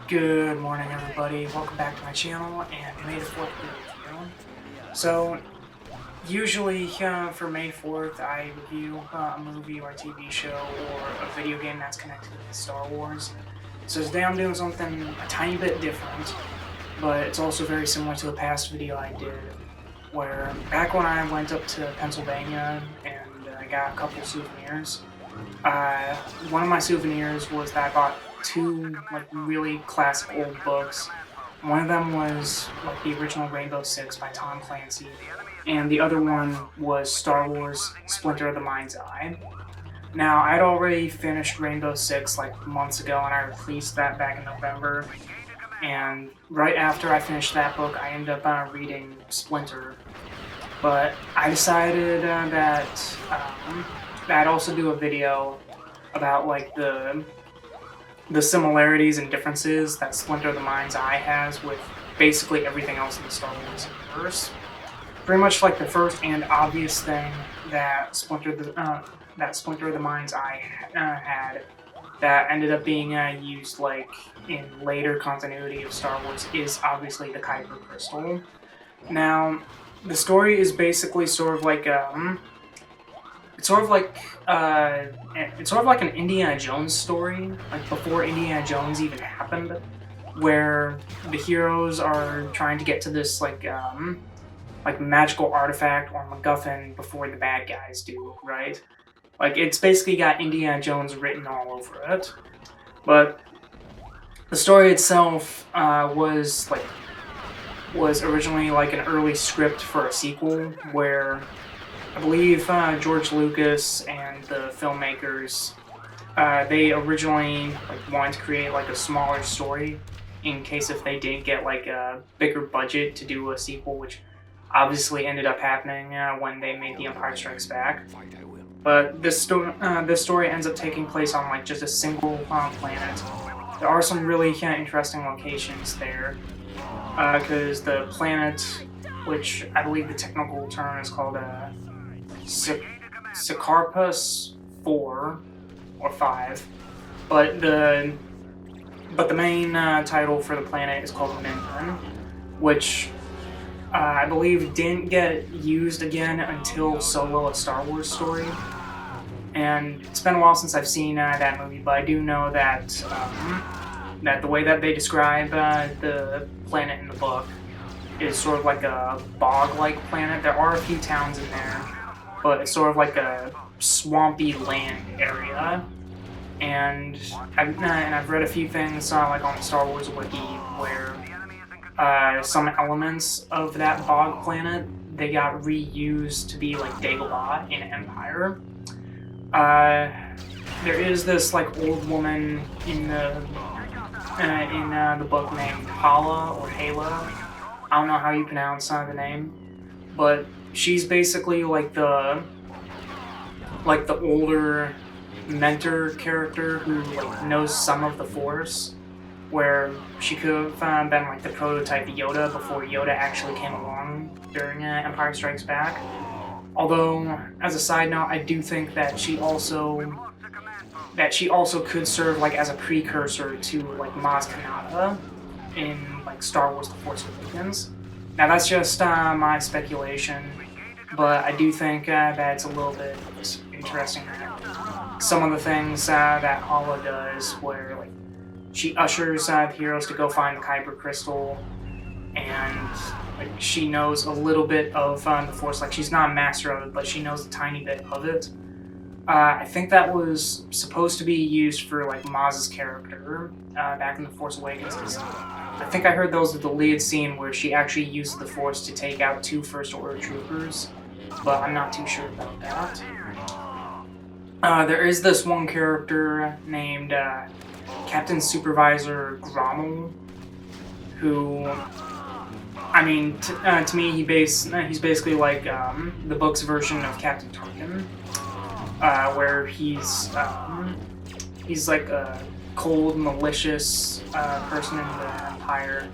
Good morning, everybody. Welcome back to my channel, and May the 4th be with you. So, usually for May 4th, I review a movie or a TV show or a video game that's connected to Star Wars. So today I'm doing something a tiny bit different, but it's also very similar to a past video I did, where back when I went up to Pennsylvania and I got a couple souvenirs. One of my souvenirs was that I bought two really classic old books. One of them was the original Rainbow Six by Tom Clancy, and the other one was Star Wars: Splinter of the Mind's Eye. Now, I'd already finished Rainbow Six months ago, and I released that back in November. And right after I finished that book, I ended up reading Splinter. But I decided that I'd also do a video about the similarities and differences that Splinter of the Mind's Eye has with basically everything else in the Star Wars universe. Pretty much the first and obvious thing that Splinter of the Mind's Eye had that ended up being used in later continuity of Star Wars is obviously the Kyber crystal. Now, the story is basically sort of like it's sort of like an Indiana Jones story, before Indiana Jones even happened, where the heroes are trying to get to this magical artifact or MacGuffin before the bad guys do, right? It's basically got Indiana Jones written all over it. But the story itself was originally an early script for a sequel where I believe George Lucas and the filmmakers, they originally wanted to create a smaller story in case if they didn't get a bigger budget to do a sequel, which obviously ended up happening when they made The Empire Strikes Back. But this story ends up taking place on just a single planet. There are some really interesting locations there, because the planet, which I believe the technical term is called Sicarpus 4 or 5, but the main title for the planet is called Minban, which I believe didn't get used again until Solo: A Star Wars Story. And it's been a while since I've seen that movie, but I do know that that the way that they describe the planet in the book is sort of like a bog-like planet. There are a few towns in there, but it's sort of like a swampy land area. And I've read a few things on the Star Wars wiki where some elements of that bog planet, they got reused to be Dagobah in Empire. There is this old woman in the book named Hala or Hala. I don't know how you pronounce the name, but she's basically the older mentor character who knows some of the Force, where she could have been the prototype Yoda before Yoda actually came along during Empire Strikes Back. Although, as a side note, I do think that she also could serve as a precursor to Maz Kanata in Star Wars: The Force Awakens. Now that's just my speculation, but I do think that it's a little bit interesting that some of the things that Hala does, where she ushers the heroes to go find the Kyber crystal, and she knows a little bit of the Force. She's not a master of it, but she knows a tiny bit of it. I think that was supposed to be used for Maz's character back in The Force Awakens. I think I heard there was a deleted scene where she actually used the Force to take out 2 First Order troopers, but I'm not too sure about that. There is this one character named Captain Supervisor Grommel, who, I mean, to me, he's basically the book's version of Captain Tarkin, where he's a cold, malicious person in the Empire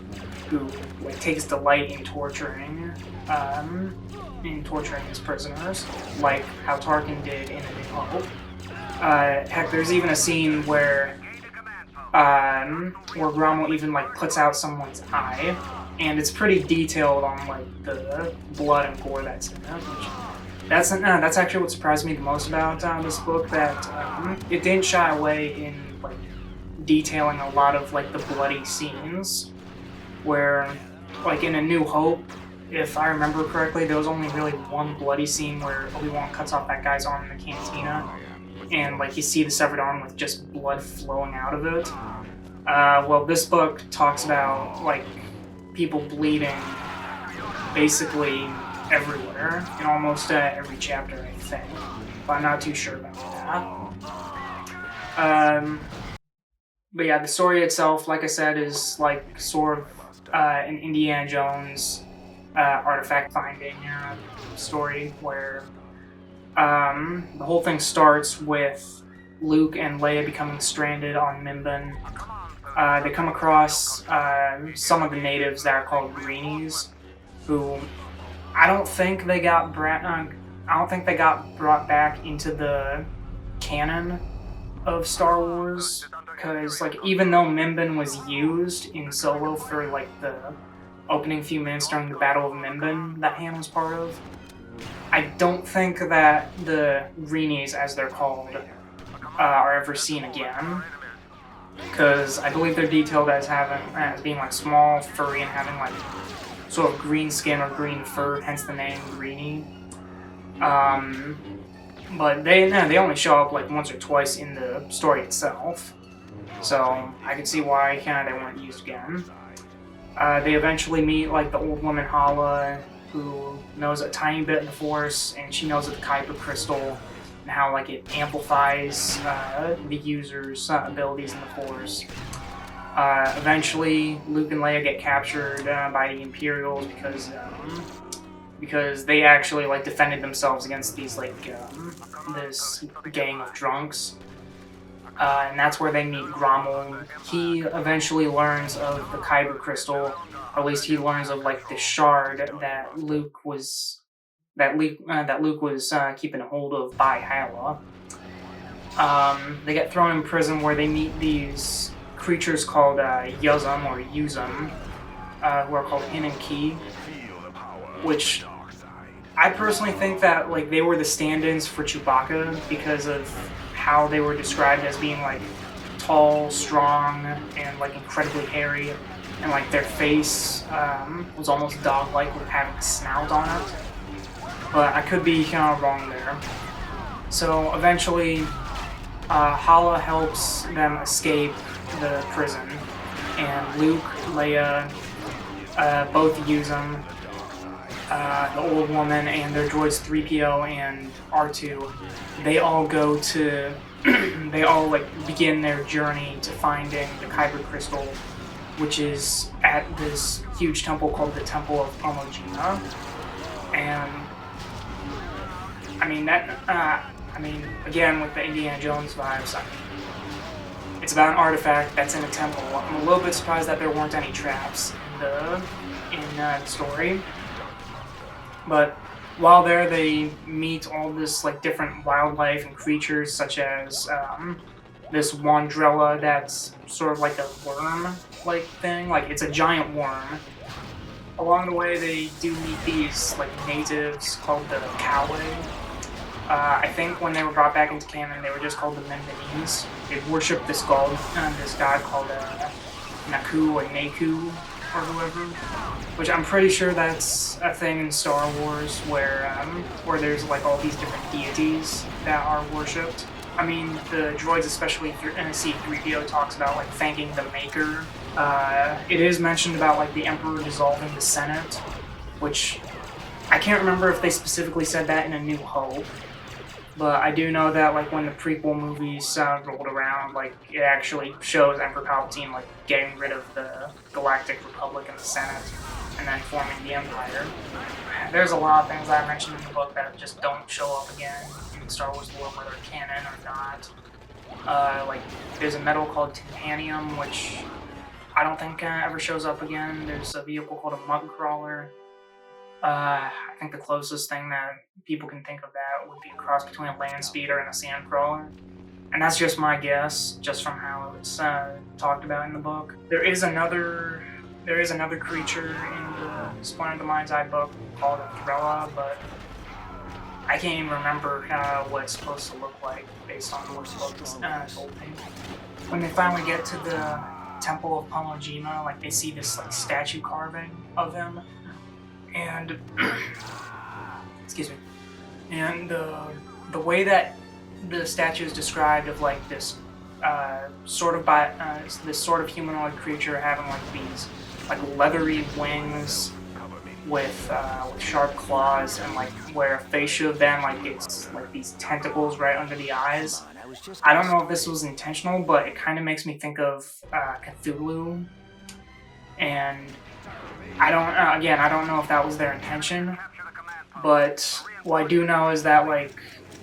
who takes delight in torturing his prisoners, like how Tarkin did in A New Hope. Heck, there's even a scene where where Gromwell even like puts out someone's eye, and it's pretty detailed on like the blood and gore that's in it. Which that's actually what surprised me the most about this book. That it didn't shy away in like detailing a lot of like the bloody scenes, where like in A New Hope, if I remember correctly, there was only really one bloody scene where Obi-Wan cuts off that guy's arm in the cantina, and like you see the severed arm with just blood flowing out of it. Well, this book talks about like people bleeding basically everywhere in almost every chapter, I think, but I'm not too sure about that. But yeah, the story itself, like I said, is like sort of an Indiana Jones artifact finding story where the whole thing starts with Luke and Leia becoming stranded on Mimban. They come across some of the natives that are called Greenies, who I don't think they got brought back into the canon of Star Wars, because like even though Mimban was used in Solo for like the opening few minutes during the Battle of Mimban that Han was part of, I don't think that the Greenies, as they're called, are ever seen again. Because I believe they're detailed as being like small, furry, and having like sort of green skin or green fur, hence the name Greenie. But they only show up like once or twice in the story itself, so I can see why they weren't used again. They eventually meet like the old woman Hala, who knows a tiny bit of the Force, and she knows of the Kyber crystal and how like it amplifies the user's abilities in the Force. Eventually, Luke and Leia get captured by the Imperials because they actually like defended themselves against these this gang of drunks. And that's where they meet Grommel. He eventually learns of the Kyber crystal, or at least he learns of like the shard that Luke was keeping a hold of by Hala. They get thrown in prison where they meet these creatures called Yuzum or Yuzum, who are called Hin and Ki, which I personally think that like they were the stand-ins for Chewbacca because of how they were described as being like tall, strong, and like incredibly hairy, and like their face was almost dog-like with having a snout on it. But I could be wrong there. So eventually, Hala helps them escape the prison, and Luke, Leia, both use them. The old woman and their droids 3PO and R2, they all go to, they all like begin their journey to finding the Kyber crystal, which is at this huge temple called the Temple of Pomojima. And again with the Indiana Jones vibes, it's about an artifact that's in a temple. I'm a little bit surprised that there weren't any traps in the story. But while there, they meet all this like different wildlife and creatures, such as this Wandrella that's sort of like a worm-like thing. Like it's a giant worm. Along the way, they do meet these like natives called the Kawe. I think when they were brought back into canon, they were just called the Membanese. They worshipped this god called Naku or Naku or whoever, which I'm pretty sure that's a thing in Star Wars where there's like all these different deities that are worshipped. I mean, the droids, especially C-3PO, talks about like thanking the Maker. It is mentioned about like the Emperor dissolving the Senate, which I can't remember if they specifically said that in A New Hope. But I do know that like when the prequel movies rolled around, like it actually shows Emperor Palpatine like getting rid of the Galactic Republic and the Senate, and then forming the Empire. There's a lot of things I mentioned in the book that just don't show up again in Star Wars lore, whether canon or not. Like there's a metal called Titanium, which I don't think ever shows up again. There's a vehicle called a Mud Crawler. I think the closest thing that people can think of that would be a cross between a land speeder and a sand crawler. And that's just my guess, just from how it's talked about in the book. There is another creature in the Splinter of the Mind's Eye book called a Thrella, but I can't even remember what it's supposed to look like based on what the book told me. When they finally get to the Temple of Pomojima, like they see this like statue carving of him, and excuse me, and the way that the statue is described of like this this sort of humanoid creature having like these like leathery wings with sharp claws, and like where a face should have been like it's like these tentacles right under the eyes. I don't know if this was intentional, but it kind of makes me think of Cthulhu, and I don't know if that was their intention, but what I do know is that like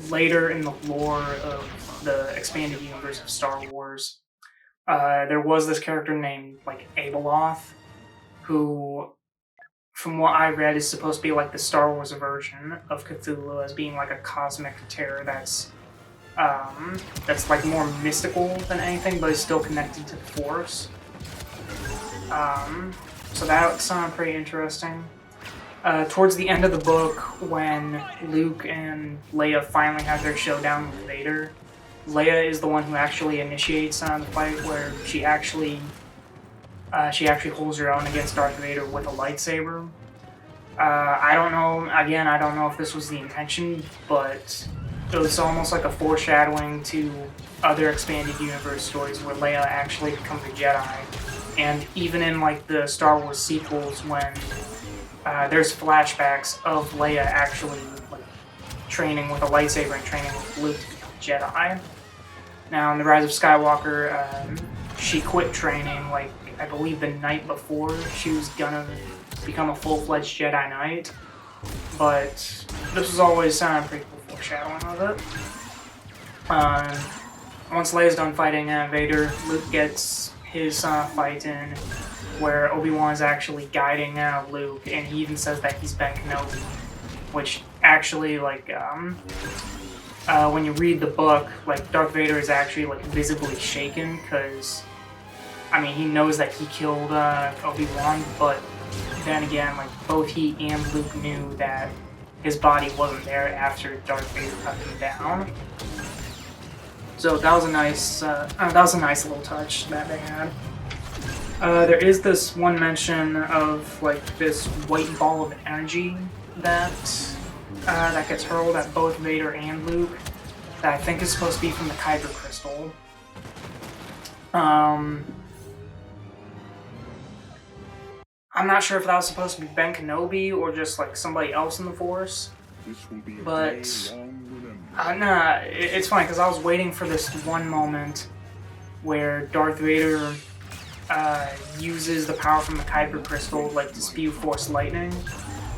later in the lore of the expanded universe of Star Wars, there was this character named like Abeloth, who, from what I read, is supposed to be like the Star Wars version of Cthulhu, as being like a cosmic terror that's like more mystical than anything, but is still connected to the Force. So that sounded pretty interesting. Towards the end of the book, when Luke and Leia finally have their showdown with Vader, Leia is the one who actually initiates the fight, where she actually holds her own against Darth Vader with a lightsaber. I don't know. Again, I don't know if this was the intention, but it was almost like a foreshadowing to other expanded universe stories where Leia actually becomes a Jedi. And even in like the Star Wars sequels, when there's flashbacks of Leia actually like training with a lightsaber and training with Luke to become a Jedi. Now, in The Rise of Skywalker, she quit training like I believe the night before she was gonna become a full-fledged Jedi Knight, but this was always pretty cool foreshadowing of it. Once Leia's done fighting Vader, Luke gets his fight in, where Obi-Wan is actually guiding Luke, and he even says that he's Ben Kenobi, which actually, like, when you read the book, like, Darth Vader is actually, like, visibly shaken, because, I mean, he knows that he killed Obi-Wan, but then again, like, both he and Luke knew that his body wasn't there after Darth Vader cut him down. So that was a nice little touch that they had. There is this one mention of like this white ball of energy that gets hurled at both Vader and Luke, that I think is supposed to be from the Kyber crystal. I'm not sure if that was supposed to be Ben Kenobi or just like somebody else in the Force, but nah, it's funny because I was waiting for this one moment where Darth Vader uses the power from the Kyber crystal like to spew Force lightning,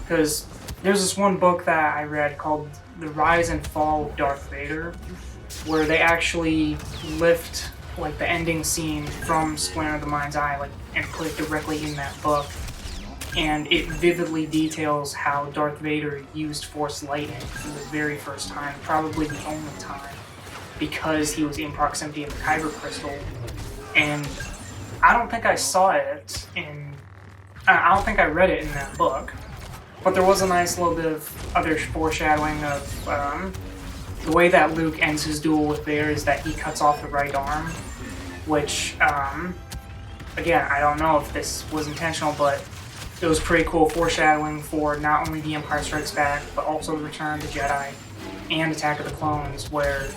because there's this one book that I read called The Rise and Fall of Darth Vader, where they actually lift like the ending scene from Splinter of the Mind's Eye like and put it directly in that book, and it vividly details how Darth Vader used Force lightning for the very first time, probably the only time, because he was in proximity of the Kyber crystal. And I don't think I saw it I don't think I read it in that book, but there was a nice little bit of other foreshadowing of the way that Luke ends his duel with Vader is that he cuts off the right arm, which, again, I don't know if this was intentional, but it was pretty cool foreshadowing for not only The Empire Strikes Back, but also Return of the Jedi and Attack of the Clones, where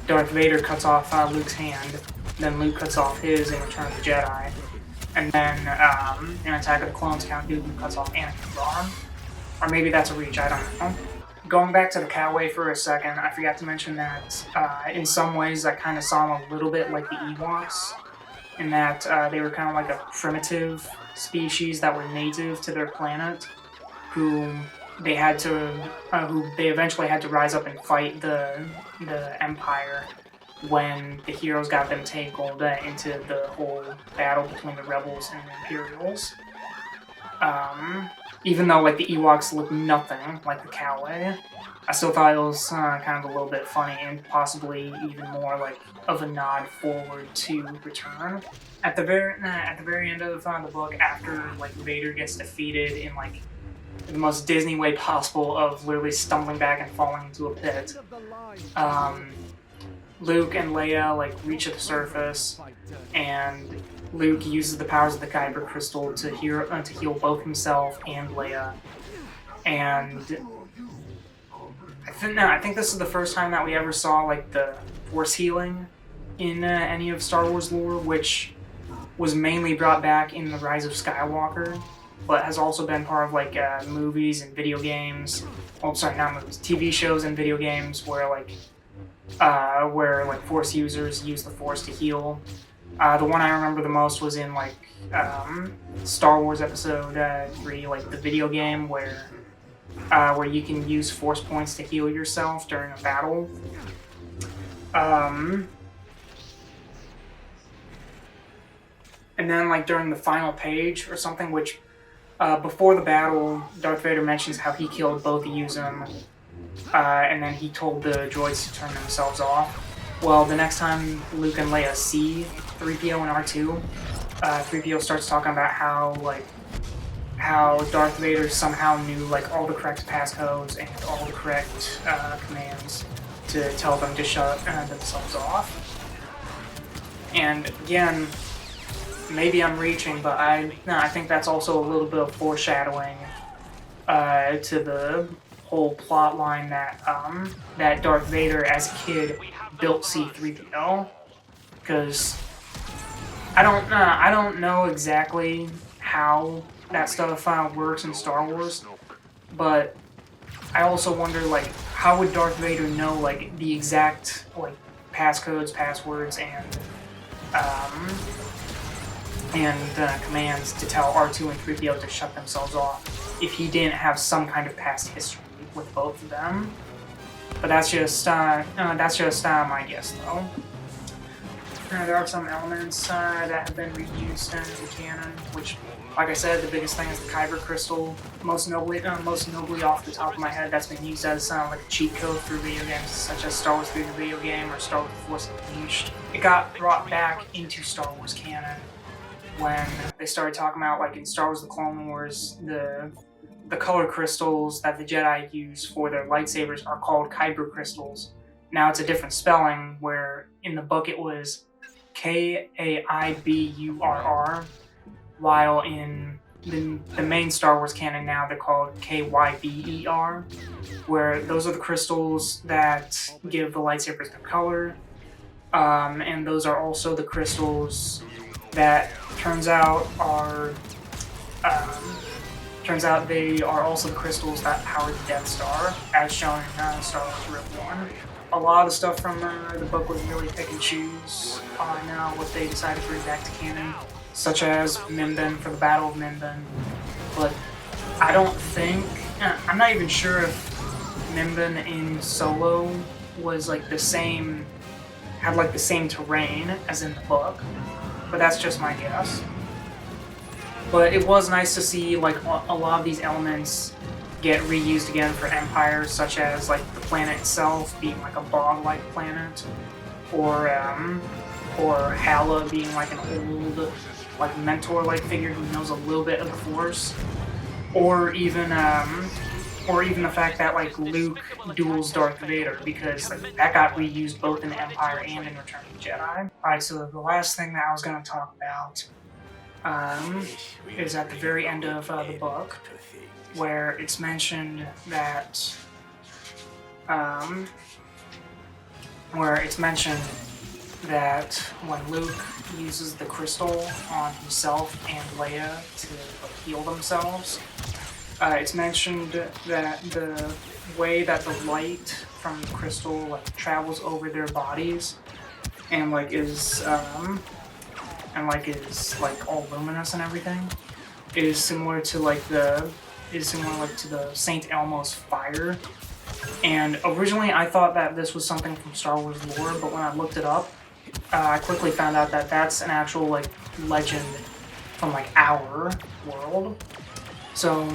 Darth Vader cuts off Luke's hand, then Luke cuts off his in Return of the Jedi, and then in Attack of the Clones, Count Dooku cuts off Anakin's arm. Or maybe that's a reach, I don't know. Going back to the Coway for a second, I forgot to mention that in some ways I kind of saw them a little bit like the Ewoks, in that they were kind of like a primitive species that were native to their planet, who they eventually had to rise up and fight the Empire when the heroes got them tangled into the whole battle between the rebels and the Imperials. Even though like the Ewoks look nothing like the Cowley, I still thought it was kind of a little bit funny and possibly even more like of a nod forward to Return. At the very end of the book, after like Vader gets defeated in like the most Disney way possible of literally stumbling back and falling into a pit, Luke and Leia like reach the surface, and Luke uses the powers of the Kyber crystal to heal both himself and Leia. And I think this is the first time that we ever saw like the Force healing in any of Star Wars lore, which was mainly brought back in the Rise of Skywalker, but has also been part of like movies and video games. Well, sorry, not movies, TV shows and video games where Force users use the Force to heal. The one I remember the most was in like Star Wars Episode 3, like the video game where you can use Force points to heal yourself during a battle. And then like during the final page or something, which before the battle, Darth Vader mentions how he killed both Yuzum, and then he told the droids to turn themselves off. Well, the next time Luke and Leia see 3PO and R2, 3PO starts talking about how Darth Vader somehow knew like all the correct passcodes and all the correct commands to tell them to shut themselves off. And again, maybe I'm reaching, but I think that's also a little bit of foreshadowing to the whole plot line that Darth Vader as a kid built C-3PO, because I don't know exactly how that stuff works in Star Wars, but I also wonder like how would Darth Vader know like the exact like passcodes, passwords, and commands to tell R2 and 3PO to shut themselves off if he didn't have some kind of past history with both of them. But that's just my guess, though. There are some elements that have been reused in canon, which, like I said, the biggest thing is the Kyber crystal. Most notably off the top of my head, that's been used as like a cheat code for video games such as Star Wars 3 the video game or Star Wars The Force Unleashed. It got brought back into Star Wars canon when they started talking about, like in Star Wars The Clone Wars, the color crystals that the Jedi use for their lightsabers are called Kyber crystals. Now it's a different spelling, where in the book it was Kaiburr, while in the main Star Wars canon now they're called Kyber, where those are the crystals that give the lightsabers their color, and those are also the crystals that turns out they are also the crystals that power the Death Star, as shown in Star Wars Rogue One. A lot of the stuff from the book was really pick and choose on what they decided to bring back to canon, such as Mimban for the Battle of Mimban. But I don't think, I'm not even sure if Mimban in Solo was like had like the same terrain as in the book, but that's just my guess. But it was nice to see like a lot of these elements get reused again for Empire, such as like the planet itself being like a bog-like planet, or Hala being like an old like mentor-like figure who knows a little bit of the Force, or even the fact that like Luke duels Darth Vader, because like that got reused both in Empire and in Return of the Jedi. Alright, so the last thing that I was going to talk about is at the very end of the book, where it's mentioned that when Luke uses the crystal on himself and Leia to like, heal themselves, it's mentioned that the way that the light from the crystal like travels over their bodies and is all luminous and everything is similar to the Saint Elmo's fire. And originally I thought that this was something from Star Wars lore, but when I looked it up, I quickly found out that that's an actual like legend from like our world. So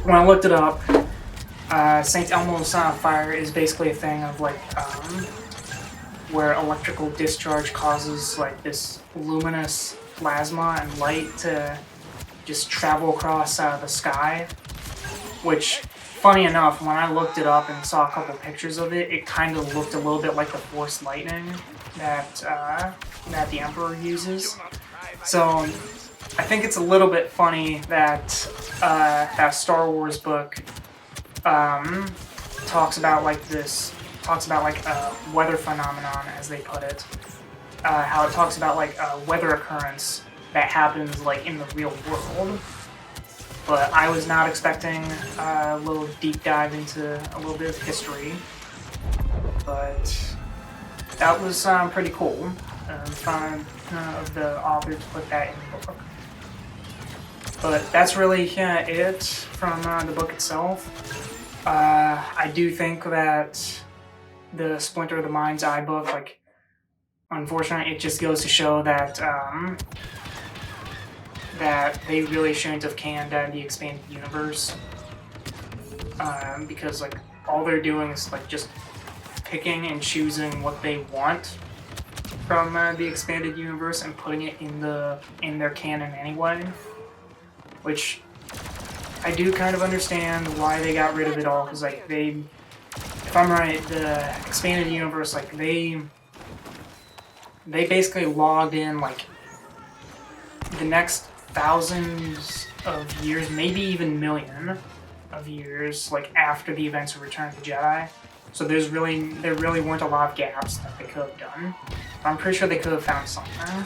when I looked it up, St. Elmo's Fire is basically a thing of like where electrical discharge causes like this luminous plasma and light to just travel across the sky. Which, funny enough, when I looked it up and saw a couple pictures of it, it kind of looked a little bit like the Force Lightning that the Emperor uses. So I think it's a little bit funny that that Star Wars book talks about like a weather phenomenon, as they put it. How it talks about like a weather occurrence that happens like in the real world. But I was not expecting a little deep dive into a little bit of history. But that was pretty cool. Fun of the author to put that in the book. But that's really it from the book itself. I do think that the Splinter of the Mind's Eye book, like, unfortunately, it just goes to show that that they really shouldn't have canned the expanded universe, because like all they're doing is like just picking and choosing what they want from the expanded universe and putting it in their canon anyway, which I do kind of understand why they got rid of it all, because like if I'm right, the expanded universe, like they basically logged in like the next thousands of years, maybe even million of years, like after the events of Return of the Jedi. So there really weren't a lot of gaps that they could have done. I'm pretty sure they could have found something.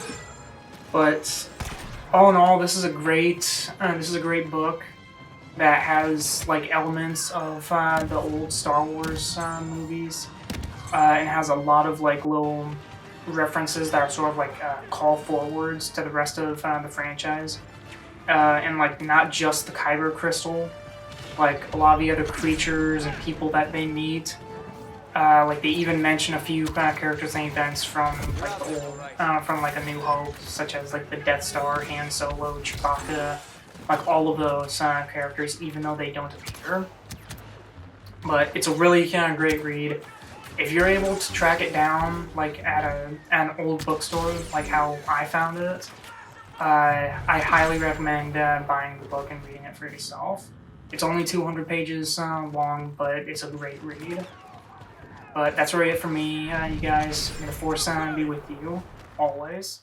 But all in all, this is a great book that has like elements of the old Star Wars movies, and has a lot of like little references that are sort of like call forwards to the rest of the franchise, and like not just the Kyber crystal, like a lot of the other creatures and people that they meet. Like they even mention a few characters and events from like the old, from like A New Hope, such as like the Death Star, Han Solo, Chewbacca, like all of those characters, even though they don't appear. But it's a really great read. If you're able to track it down, like at an old bookstore, like how I found it, I highly recommend buying the book and reading it for yourself. It's only 200 pages long, but it's a great read. But that's really it for me, you guys. May the Force be with you, always.